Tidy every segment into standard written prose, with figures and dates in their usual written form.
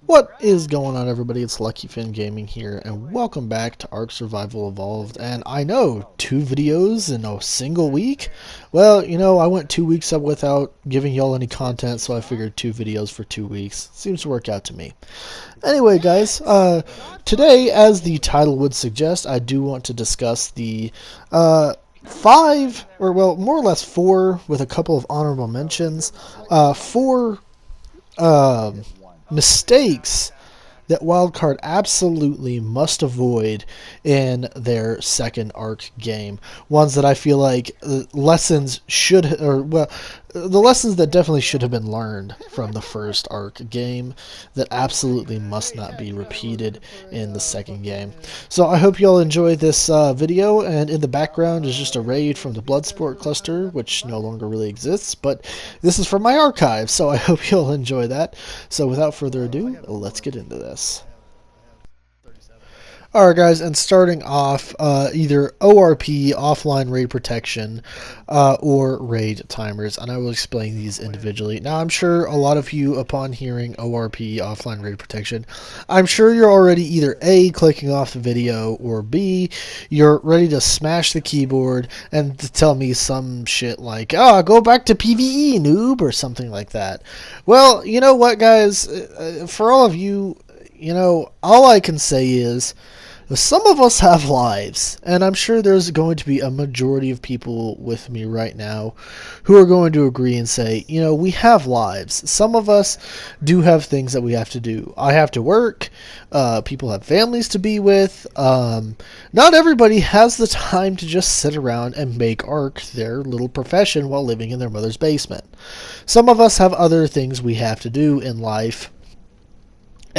What is going on, everybody? It's Lucky Finn Gaming here, and welcome back to Ark Survival Evolved. And I know, 2 videos in a single week? Well, I went 2 weeks up without giving y'all any content, so I figured 2 videos for 2 weeks. Seems to work out to me. Anyway, guys, today, as the title would suggest, I do want to discuss the more or less four, with a couple of honorable mentions, four mistakes that WildCard absolutely must avoid in their second Ark game. Ones that I feel like lessons should, the lessons that definitely should have been learned from the first Ark game that absolutely must not be repeated in the second game. So I hope you all enjoy this video, and in the background is just a raid from the Bloodsport cluster, which no longer really exists, but this is from my archive, so I hope you'll enjoy that. So without further ado, let's get into this. Alright, guys, and starting off, either ORP, offline raid protection, or raid timers, and I will explain these individually. Now, I'm sure a lot of you, upon hearing ORP, offline raid protection, I'm sure you're already either A, clicking off the video, or B, you're ready to smash the keyboard and to tell me some shit like, go back to PvE, noob, or something like that. Well, you know what, guys, for all of you, all I can say is, some of us have lives, and I'm sure there's going to be a majority of people with me right now who are going to agree and say, we have lives. Some of us do have things that we have to do. I have to work. People have families to be with. Not everybody has the time to just sit around and make Ark their little profession while living in their mother's basement. Some of us have other things we have to do in life,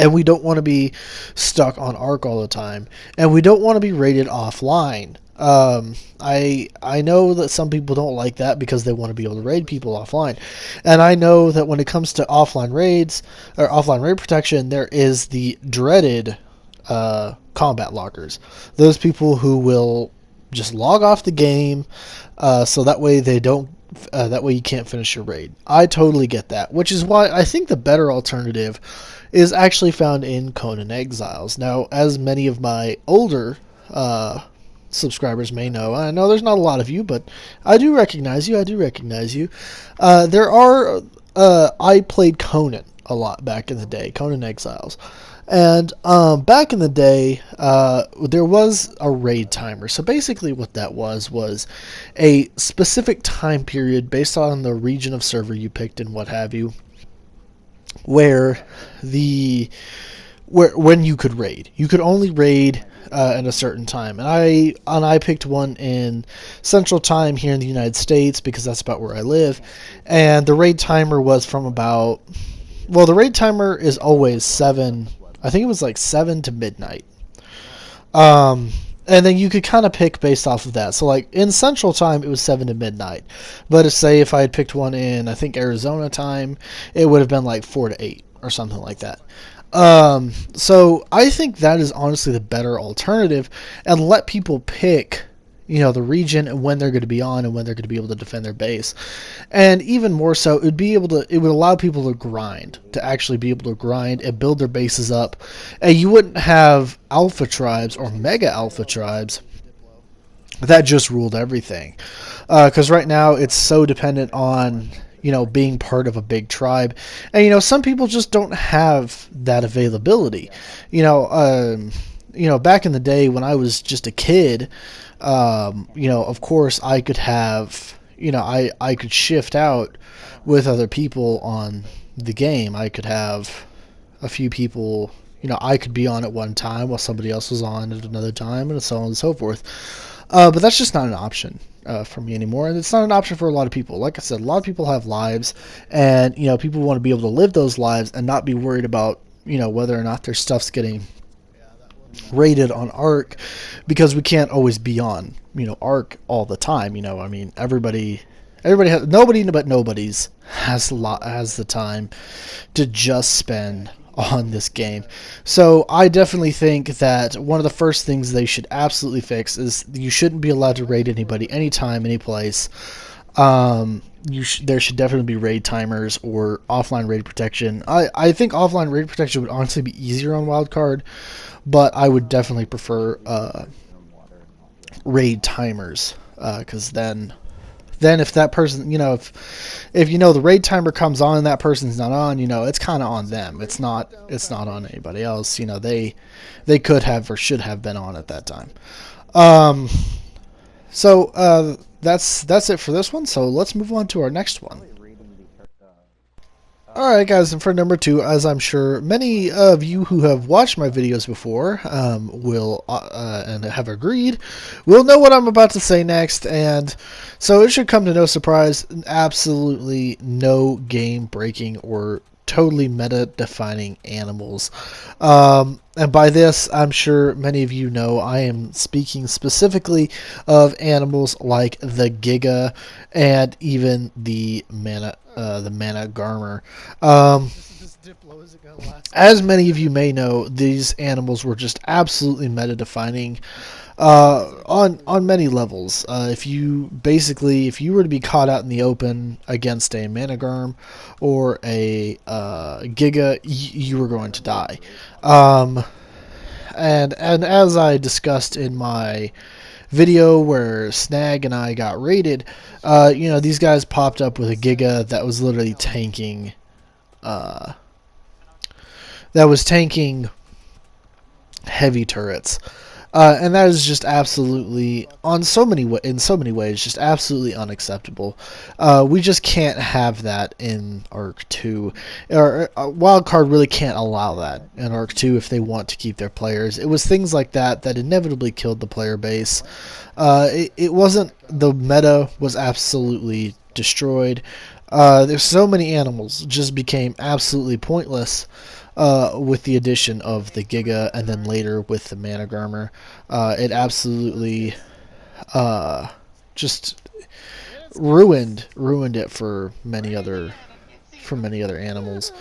and we don't want to be stuck on Ark all the time, and we don't want to be raided offline. I know that some people don't like that because they want to be able to raid people offline, and I know that when it comes to offline raids or offline raid protection, there is the dreaded combat loggers. Those people who will just log off the game, so that way they don't. That way you can't finish your raid. I totally get that, which is why I think the better alternative is actually found in Conan Exiles. Now, as many of my older subscribers may know, I know there's not a lot of you, but I do recognize you. I played Conan a lot back in the day, Conan Exiles. And back in the day, there was a raid timer. So basically what that was a specific time period based on the region of server you picked and what have you, where when you could raid. You could only raid at a certain time. And I picked one in Central Time here in the United States because that's about where I live. And the raid timer was from the raid timer is always 7. I think it was like 7 to midnight. And then you could kind of pick based off of that. So like in Central Time, it was 7 to midnight. But say if I had picked one in, I think, Arizona time, it would have been like 4 to 8 or something like that. So I think that is honestly the better alternative, and let people pick the region and when they're going to be on and when they're going to be able to defend their base. And even more so, it would allow people to actually be able to grind and build their bases up. And you wouldn't have alpha tribes or mega alpha tribes that just ruled everything. Because right now it's so dependent on being part of a big tribe. And some people just don't have that availability. Back in the day when I was just a kid, of course I could have, I could shift out with other people on the game. I could have a few people, I could be on at one time while somebody else was on at another time, and so on and so forth. But that's just not an option for me anymore, and it's not an option for a lot of people. Like I said, a lot of people have lives, and people want to be able to live those lives and not be worried about whether or not their stuff's getting rated on Ark, because we can't always be on Ark all the time. Everybody has, nobody but nobody's has the time to just spend on this game. So I definitely think that one of the first things they should absolutely fix is you shouldn't be allowed to raid anybody anytime, any place. There should definitely be raid timers or offline raid protection. I think offline raid protection would honestly be easier on wildcard, but I would definitely prefer raid timers, because then if that person, if the raid timer comes on and that person's not on, it's kind of on them. It's not on anybody else. They could have or should have been on at that time. So that's it for this one. So let's move on to our next one. Alright guys, and for number 2, as I'm sure many of you who have watched my videos before will and have agreed, will know what I'm about to say next, and so it should come to no surprise, absolutely no game-breaking or totally meta-defining animals. And by this, I'm sure many of you know I am speaking specifically of animals like the Giga and even the Mana Garmer. As many of you may know, these animals were just absolutely meta-defining on many levels. If you were to be caught out in the open against a Managarm or a Giga, you were going to die. And as I discussed in my video where Snag and I got raided, these guys popped up with a Giga that was literally tanking, heavy turrets. And that is just absolutely, in so many ways, just absolutely unacceptable. We just can't have that in Arc 2. Wildcard really can't allow that in Arc 2 if they want to keep their players. It was things like that inevitably killed the player base. It wasn't, the meta was absolutely destroyed. There's so many animals just became absolutely pointless. With the addition of the Giga and then later with the Managarmer, it absolutely just ruined it for many other animals.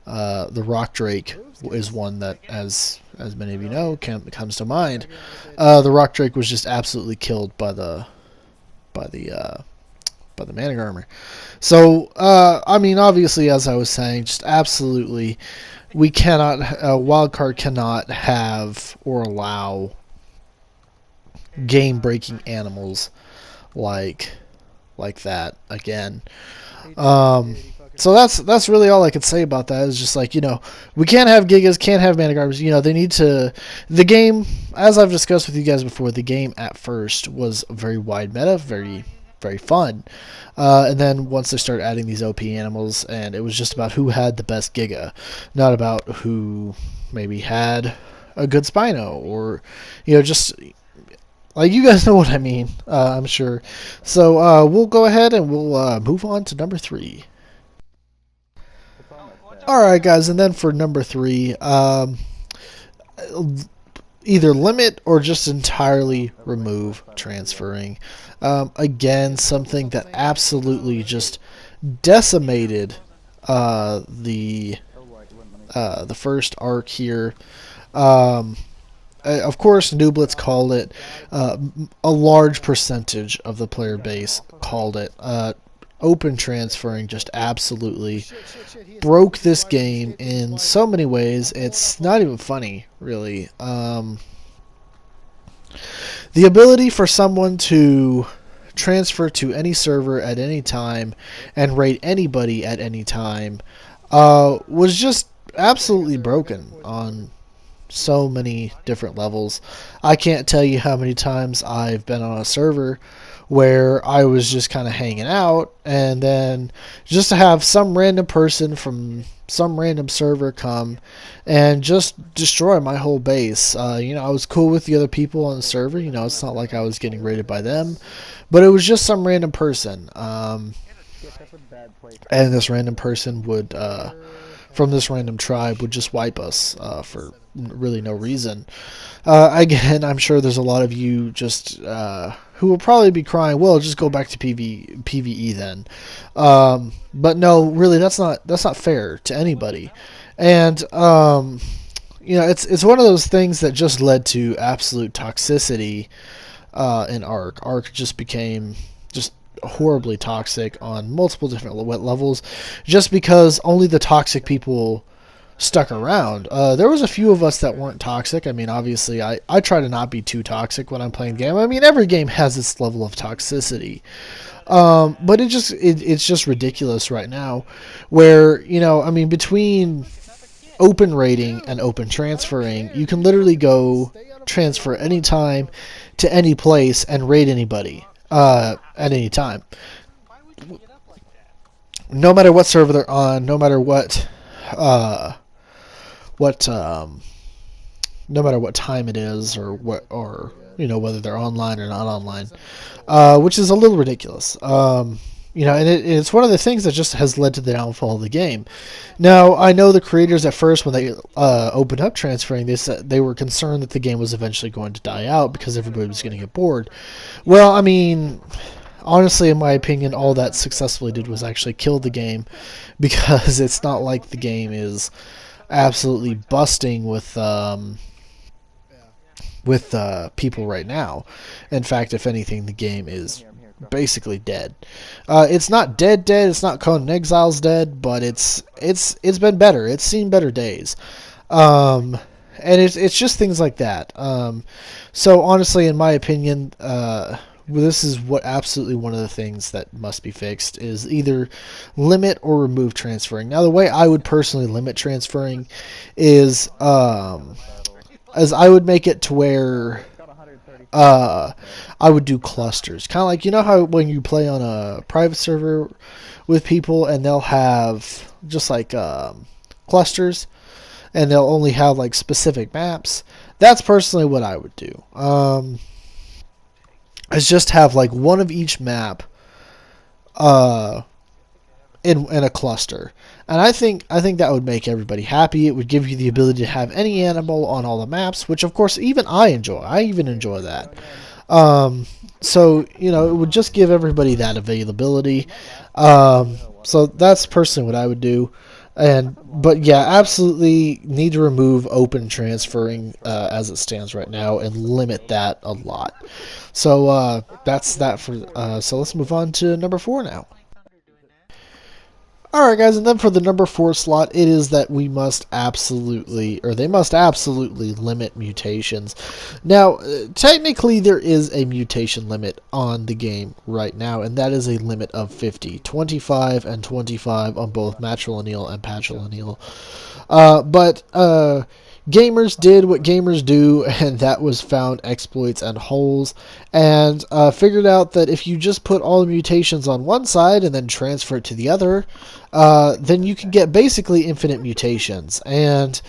The Rock Drake is one that, as many of you know, comes to mind. The Rock Drake was just absolutely killed by the Managarmer. So obviously, as I was saying, just absolutely. We cannot, Wildcard cannot have or allow game-breaking animals like that again. So that's really all I could say about that. Is just we can't have Gigas, can't have Managarms. They need to. The game, as I've discussed with you guys before, the game at first was very wide meta, very fun. And then once they started adding these OP animals, and it was just about who had the best Giga, not about who maybe had a good Spino, or just like, you guys know what I mean, I'm sure. So we'll go ahead and we'll move on to number 3. Alright guys, and then for number 3, either limit or just entirely remove transferring. Again, something that absolutely just decimated the first arc here. Of course, Nooblets called it. A large percentage of the player base called it. Open transferring just absolutely broke this game in so many ways. It's not even funny, really. The ability for someone to transfer to any server at any time and raid anybody at any time was just absolutely broken on so many different levels. I can't tell you how many times I've been on a server where I was just kind of hanging out, and then just to have some random person from some random server come and just destroy my whole base. I was cool with the other people on the server. It's not like I was getting raided by them, but it was just some random person. And this random person would, from this random tribe, would just wipe us for really no reason. Again, I'm sure there's a lot of you just who will probably be crying, well, just go back to PvE then. But no, really, that's not fair to anybody. And it's one of those things that just led to absolute toxicity in Arc. Arc just became just horribly toxic on multiple different levels, just because only the toxic people stuck around. There was a few of us that weren't toxic. I mean, obviously, I try to not be too toxic when I'm playing the game. I mean, every game has its level of toxicity. But it's just ridiculous right now, where, you know, I mean, between open raiding and open transferring, you can literally go transfer anytime to any place and raid anybody at any time. No matter what server they're on, no matter no matter what time it is, or you know, whether they're online or not online, which is a little ridiculous. You know, and it's one of the things that just has led to the downfall of the game. Now, I know the creators at first, when they opened up transferring, they said they were concerned that the game was eventually going to die out because everybody was going to get bored. Well, I mean, honestly, in my opinion, all that successfully did was actually kill the game, because it's not like the game is absolutely busting with people right now. In fact, if anything, the game is basically dead. It's not dead. It's not Conan Exile's dead, but it's been better. It's seen better days. And it's just things like that. So honestly, in my opinion, this is what absolutely one of the things that must be fixed, is either limit or remove transferring. Now, the way I would personally limit transferring is, as I would make it to where I would do clusters. Kind of like, you know how when you play on a private server with people and they'll have just like clusters, and they'll only have like specific maps? That's personally what I would do. Is just have like one of each map in a cluster. And I think that would make everybody happy. It would give you the ability to have any animal on all the maps, which of course even I enjoy. I even enjoy that. So, you know, it would just give everybody that availability. So that's personally what I would do. But yeah, absolutely need to remove open transferring as it stands right now, and limit that a lot. So that's that for. So let's move on to number 4 now. Alright guys, and then for the number 4 slot, it is that they must absolutely limit mutations. Now, technically there is a mutation limit on the game right now, and that is a limit of 50. 25 and 25 on both matrilineal and patrilineal. But gamers did what gamers do, and that was found exploits and holes, and figured out that if you just put all the mutations on one side and then transfer it to the other, then you can get basically infinite mutations. And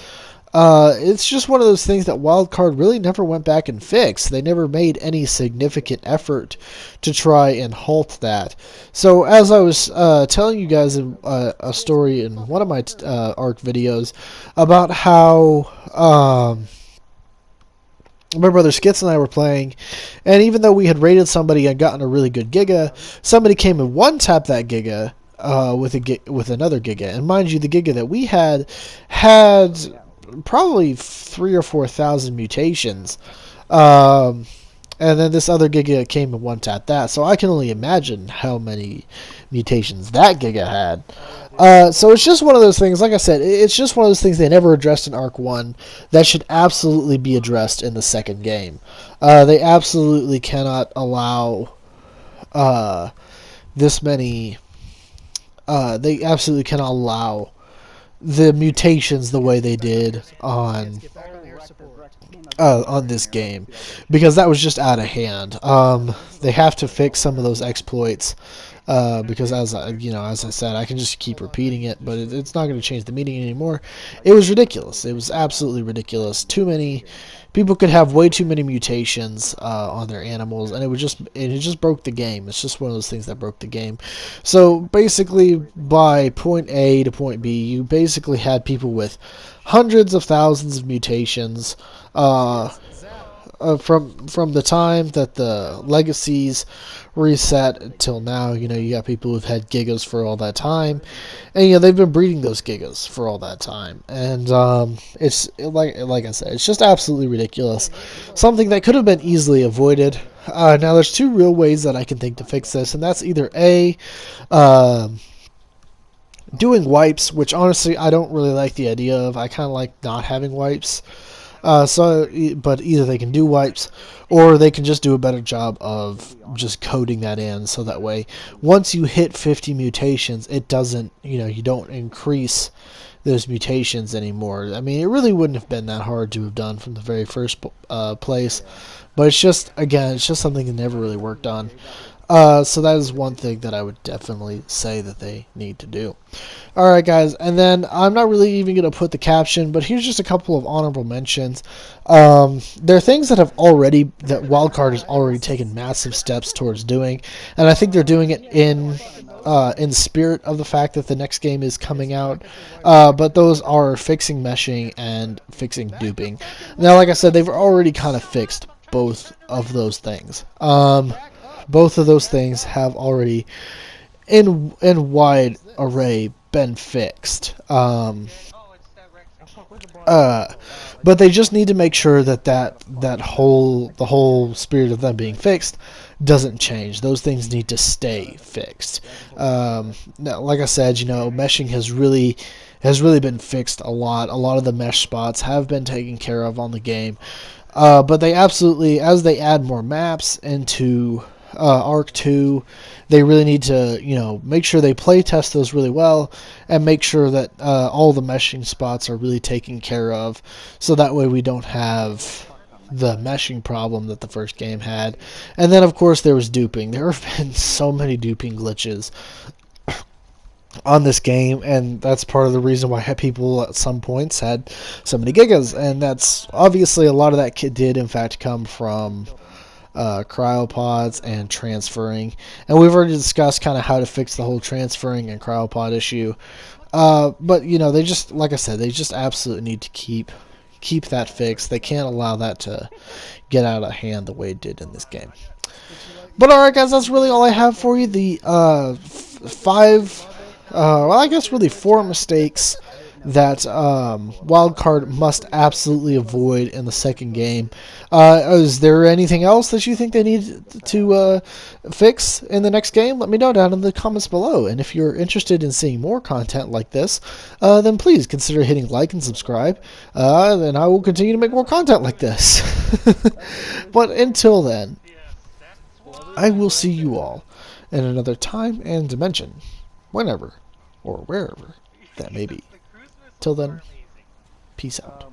it's just one of those things that WildCard really never went back and fixed. They never made any significant effort to try and halt that. So as I was telling you guys a story in one of my ARC videos about how my brother Skits and I were playing, and even though we had raided somebody and gotten a really good Giga, somebody came and one-tapped that Giga with another Giga. And mind you, the Giga that we had probably 3,000 or 4,000 mutations. And then this other Giga came and one-tapped that. So I can only imagine how many mutations that Giga had. So it's just one of those things, like I said, it's just one of those things they never addressed in Arc 1 that should absolutely be addressed in the second game. They absolutely cannot allow this many... they absolutely cannot allow the mutations the way they did on this game, because that was just out of hand. They have to fix some of those exploits, because as I said, I can just keep repeating it, but it's not going to change the meaning anymore. It was ridiculous. It was absolutely ridiculous. Too many people could have way too many mutations on their animals, and it just broke the game. It's just one of those things that broke the game. So basically, by point A to point B, you basically had people with hundreds of thousands of mutations from the time that the legacies reset till now. You got people who've had gigas for all that time, and they've been breeding those gigas for all that time. And it's like I said, it's just absolutely ridiculous. Something that could have been easily avoided. Now, there's two real ways that I can think to fix this, and that's either A, uh, doing wipes, which honestly I don't really like the idea of. I kind of like not having wipes. But either they can do wipes, or they can just do a better job of just coding that in, so that way, once you hit 50 mutations, it doesn't, you don't increase those mutations anymore. I mean, it really wouldn't have been that hard to have done from the very first place, but it's just, again, it's just something that never really worked on. So that is one thing that I would definitely say that they need to do. Alright, guys, and then I'm not really even going to put the caption, but here's just a couple of honorable mentions. There are things that WildCard has already taken massive steps towards doing, and I think they're doing it in spirit of the fact that the next game is coming out. But those are fixing meshing and fixing duping. Now, like I said, they've already kind of fixed both of those things. Both of those things have already, in wide array, been fixed. But they just need to make sure that the whole spirit of them being fixed doesn't change. Those things need to stay fixed. Now, like I said, meshing has really been fixed a lot. A lot of the mesh spots have been taken care of on the game. But they absolutely, as they add more maps into Arc 2, they really need to, make sure they play test those really well and make sure that all the meshing spots are really taken care of, so that way we don't have the meshing problem that the first game had. And then, of course, there was duping. There have been so many duping glitches on this game, and that's part of the reason why people at some points had so many gigas, and that's obviously a lot of that did in fact come from cryopods and transferring, and we've already discussed kind of how to fix the whole transferring and cryopod issue. But they just, like I said, they just absolutely need to keep that fixed. They can't allow that to get out of hand the way it did in this game. But alright, guys, that's really all I have for you. The I guess really 4 mistakes that WildCard must absolutely avoid in the second game. Is there anything else that you think they need to fix in the next game? Let me know down in the comments below. And if you're interested in seeing more content like this, then please consider hitting like and subscribe. And I will continue to make more content like this. But until then, I will see you all in another time and dimension, whenever or wherever that may be. Till then, peace out.